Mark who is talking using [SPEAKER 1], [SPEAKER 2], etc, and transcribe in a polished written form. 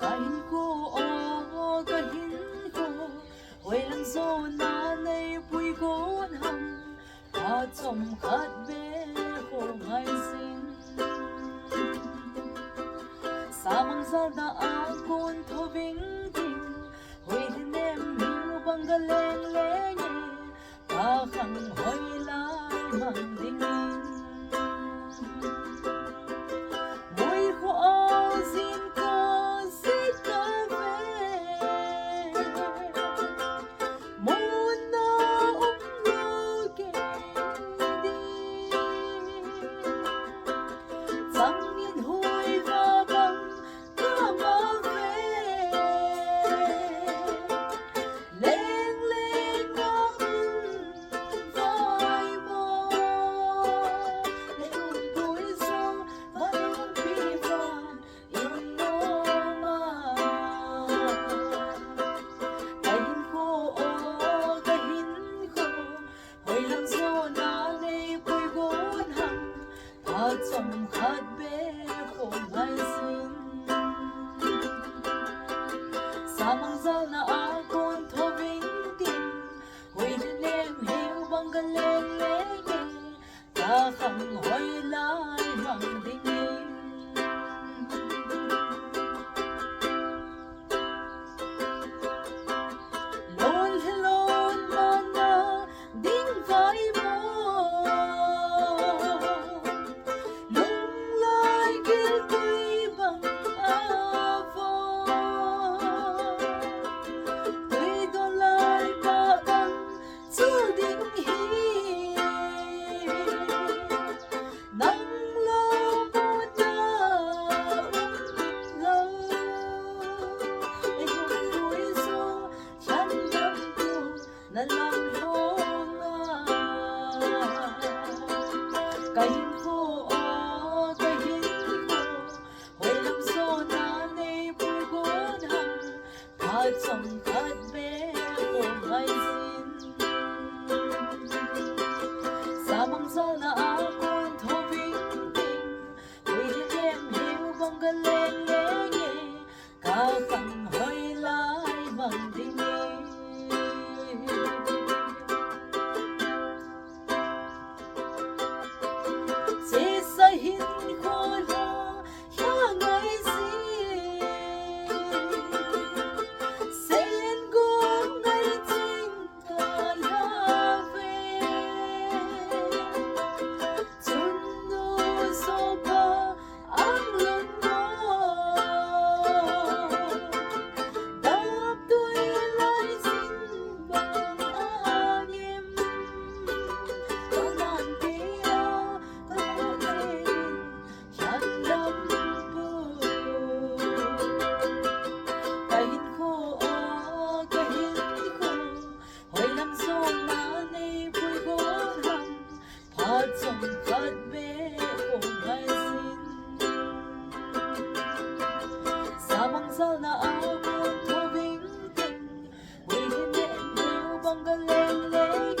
[SPEAKER 1] kahin ko o kahin ko huay lang zo nanay puy gon ham at somkat be ko ngay sin samang zada akon tobing ting huay dinem hiu banggaleng lenye bakang hoy lai mang dingin moy ko azin ko si kafe mo na umyoge di zangin hoy babang kamafe leng leng ang vai mo leung puy so manong pivan inoma kahin ko o kahin ko hoy lang so nanay puy gon ham at somkat be ko ngay sin samang zal na akon tobing ting hoy dinem hiu banggaleng lenye kakang hoy lai mang dingin lol helon mana ding vai mo lung lai gil tuy bang avo tuy do lai ba bang zu ding hi nang lo mo da lo ay kung puy so chan dam ko na lang ho nga kahin ko o kahin ko hoy lang so nanay puy gon ham at somkat be ko ngay sin samang zal na akon tobing ting hoy dinem hiu banggaleng lenye kakang hoy lai mang dingin sisahin ko lo yang ay sin sen gong ngay ting kalave Sundo so pa ang lundo dap tuy lai sin bang angim kanan tira kanin yan lam po kahin ko o kahin ko hoy lang so nanay puy gon ham at somkat be ko ngay sin samang zal na akon tobing ting hoy dinem hiu banggaleng lenye